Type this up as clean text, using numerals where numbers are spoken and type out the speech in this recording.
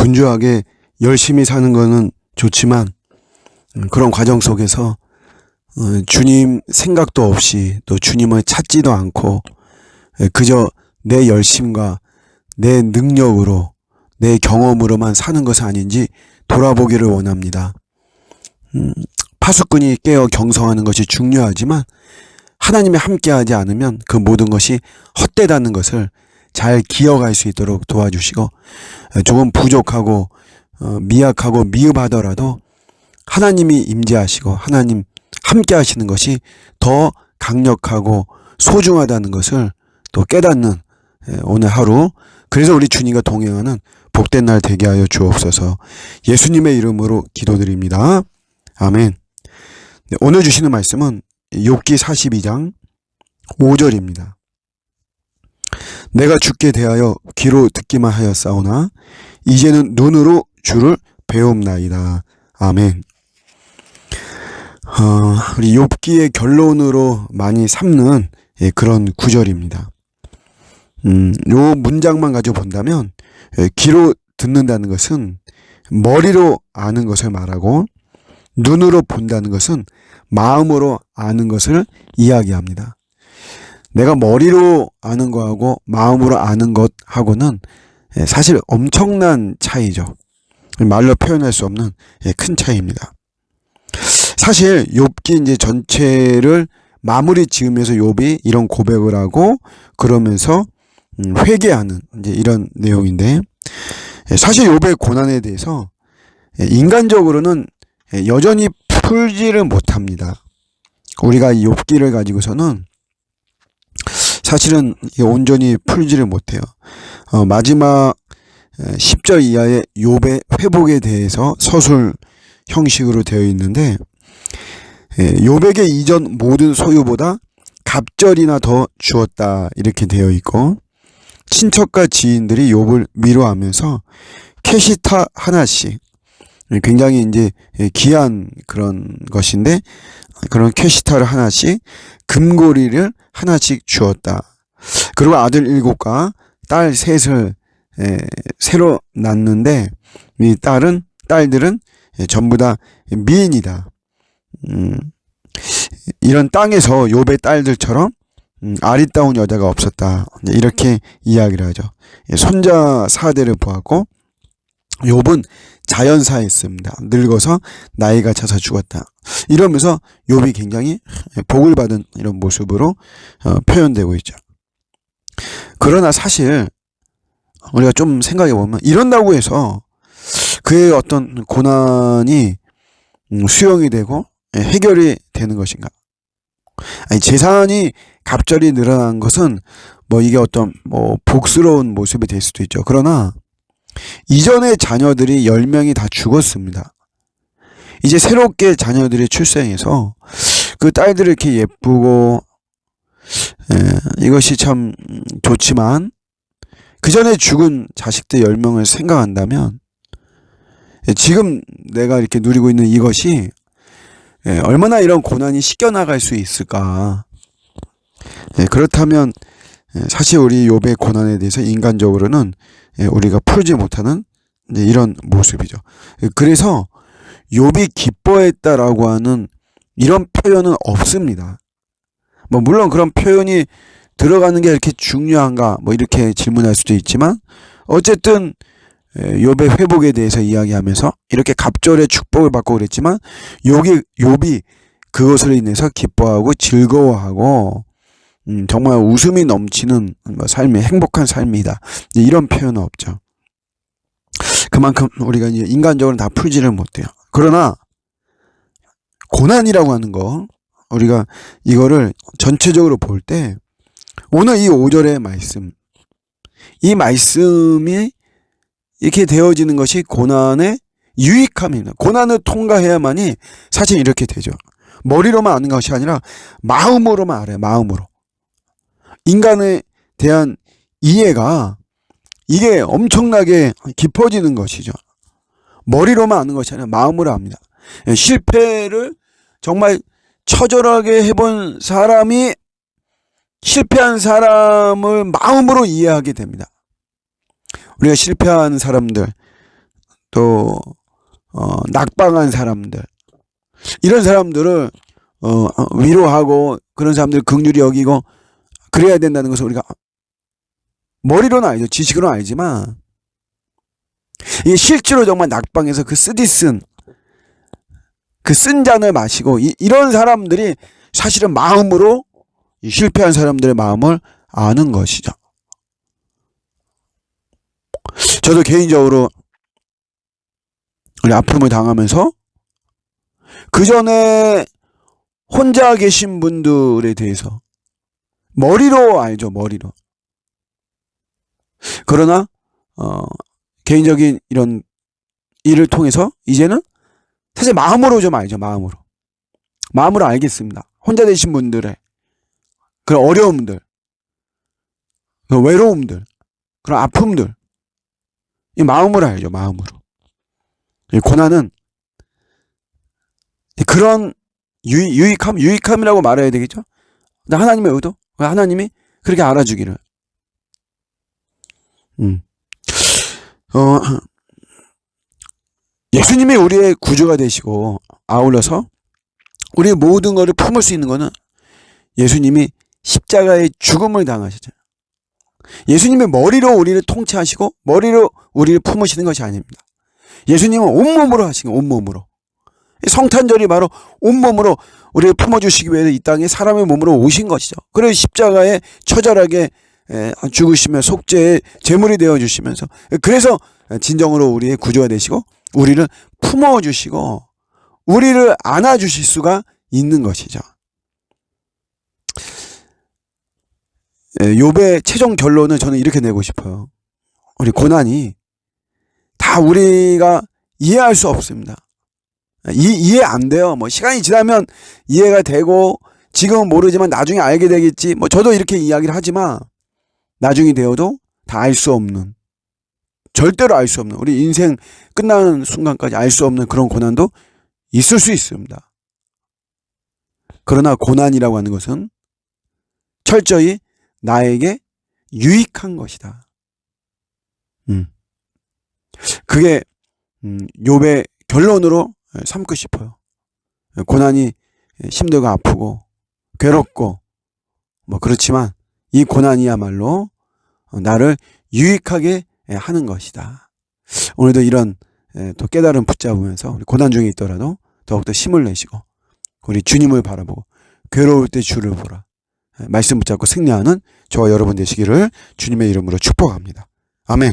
분주하게 열심히 사는 거는 좋지만 그런 과정 속에서 주님 생각도 없이 또 주님을 찾지도 않고 그저 내 열심과 내 능력으로 내 경험으로만 사는 것은 아닌지 돌아보기를 원합니다. 파수꾼이 깨어 경성하는 것이 중요하지만 하나님이 함께하지 않으면 그 모든 것이 헛되다는 것을 잘 기억할 수 있도록 도와주시고, 조금 부족하고 미약하고 미흡하더라도 하나님이 임재하시고 하나님 함께 하시는 것이 더 강력하고 소중하다는 것을 또 깨닫는 오늘 하루, 그래서 우리 주님과 동행하는 복된 날 되게 하여 주옵소서. 예수님의 이름으로 기도드립니다. 아멘. 오늘 주시는 말씀은 욥기 42장 5절입니다. 내가 주께 대하여 귀로 듣기만 하였사오나 이제는 눈으로 주를 배움나이다. 아멘. 우리 욥기의 결론으로 많이 삼는 그런 구절입니다. 요 문장만 가지고 본다면 귀로 듣는다는 것은 머리로 아는 것을 말하고 눈으로 본다는 것은 마음으로 아는 것을 이야기합니다. 내가 머리로 아는 거하고 마음으로 아는 것하고는 사실 엄청난 차이죠. 말로 표현할 수 없는 큰 차이입니다. 사실 욥기 이제 전체를 마무리 지으면서 욥이 이런 고백을 하고 그러면서 회개하는 이제 이런 내용인데, 사실 욥의 고난에 대해서 인간적으로는 여전히 풀지를 못합니다. 우리가 이 욥기를 가지고서는 사실은 온전히 풀지를 못해요. 마지막 10절 이하의 욥의 회복에 대해서 서술 형식으로 되어 있는데, 욥에게 이전 모든 소유보다 갑절이나 더 주었다 이렇게 되어 있고, 친척과 지인들이 욥을 위로하면서 캐시타 하나씩, 굉장히 이제 귀한 그런 것인데 그런 캐시타를 하나씩, 금고리를 하나씩 주었다. 그리고 아들 7과 딸 3을 새로 낳는데 이 딸들은 전부 다 미인이다. 이런 땅에서 욥의 딸들처럼 아리따운 여자가 없었다. 이렇게 이야기를 하죠. 손자 4대를 보았고 욥은 자연사했습니다. 늙어서 나이가 차서 죽었다. 이러면서 욥이 굉장히 복을 받은 이런 모습으로 표현되고 있죠. 그러나 사실 우리가 좀 생각해 보면 이런다고 해서 그의 어떤 고난이 수용이 되고 해결이 되는 것인가? 아니, 재산이 갑절이 늘어난 것은 이게 어떤 복스러운 모습이 될 수도 있죠. 그러나 이전의 자녀들이 10명이 다 죽었습니다. 이제 새롭게 자녀들이 출생해서 그 딸들이 이렇게 예쁘고 이것이 참 좋지만 그 전에 죽은 자식들 10명을 생각한다면 지금 내가 이렇게 누리고 있는 이것이 얼마나 이런 고난이 씻겨나갈 수 있을까. 그렇다면 사실 우리 욥의 고난에 대해서 인간적으로는 우리가 풀지 못하는 이런 모습이죠. 그래서 욥이 기뻐했다라고 하는 이런 표현은 없습니다. 물론 그런 표현이 들어가는 게 이렇게 중요한가 이렇게 질문할 수도 있지만, 어쨌든 욥의 회복에 대해서 이야기하면서 이렇게 갑절의 축복을 받고 그랬지만 욥이 그것으로 인해서 기뻐하고 즐거워하고 정말 웃음이 넘치는 삶이, 행복한 삶이다. 이런 표현은 없죠. 그만큼 우리가 이제 인간적으로 다 풀지를 못해요. 그러나 고난이라고 하는 거, 우리가 이거를 전체적으로 볼 때 오늘 이 5절의 말씀, 이 말씀이 이렇게 되어지는 것이 고난의 유익함입니다. 고난을 통과해야만이 사실 이렇게 되죠. 머리로만 아는 것이 아니라 마음으로만 알아요. 마음으로. 인간에 대한 이해가 이게 엄청나게 깊어지는 것이죠. 머리로만 아는 것이 아니라 마음으로 압니다. 실패를 정말 처절하게 해본 사람이 실패한 사람을 마음으로 이해하게 됩니다. 우리가 실패한 사람들, 또 낙방한 사람들, 이런 사람들을 위로하고 그런 사람들 긍휼히 여기고 그래야 된다는 것을 우리가 머리로는 알죠. 지식으로는 알지만 이게 실제로 정말 낙방해서 그 쓰디쓴 그 쓴 잔을 마시고 이런 사람들이 사실은 마음으로 이 실패한 사람들의 마음을 아는 것이죠. 저도 개인적으로 우리 아픔을 당하면서 그 전에 혼자 계신 분들에 대해서 머리로 알죠. 머리로. 그러나 개인적인 이런 일을 통해서 이제는 사실 마음으로 좀 알죠. 마음으로 알겠습니다. 혼자 계신 분들의 그런 어려움들, 그런 외로움들, 그런 아픔들, 이 마음으로 알죠. 마음으로. 이 고난은 그런 유익함이라고 말해야 되겠죠. 하나님의 의도, 하나님이 그렇게 알아주기를. 예수님이 우리의 구주가 되시고 아울러서 우리의 모든 것을 품을 수 있는 것은 예수님이 십자가의 죽음을 당하셨잖아요. 예수님의 머리로 우리를 통치하시고 머리로 우리를 품으시는 것이 아닙니다. 예수님은 온몸으로 하신 거예요. 온몸으로. 성탄절이 바로 온몸으로 우리를 품어주시기 위해서 이 땅에 사람의 몸으로 오신 것이죠. 그래서 십자가에 처절하게 죽으시며 속죄의 제물이 되어주시면서, 그래서 진정으로 우리의 구주가 되시고 우리를 품어주시고 우리를 안아주실 수가 있는 것이죠. 욥의 최종 결론을 저는 이렇게 내고 싶어요. 우리 고난이 다 우리가 이해할 수 없습니다. 이해 안 돼요. 뭐 시간이 지나면 이해가 되고 지금은 모르지만 나중에 알게 되겠지. 뭐 저도 이렇게 이야기를 하지만 나중이 되어도 다 알 수 없는, 절대로 알 수 없는, 우리 인생 끝나는 순간까지 알 수 없는 그런 고난도 있을 수 있습니다. 그러나 고난이라고 하는 것은 철저히 나에게 유익한 것이다. 그게 욥의 결론으로 삼고 싶어요. 고난이 힘들고 아프고 괴롭고 뭐 그렇지만 이 고난이야말로 나를 유익하게 하는 것이다. 오늘도 이런 또 깨달음 붙잡으면서 우리 고난 중에 있더라도 더욱더 힘을 내시고 우리 주님을 바라보고 괴로울 때 주를 보라, 말씀 붙잡고 승리하는 저와 여러분 되시기를 주님의 이름으로 축복합니다. 아멘.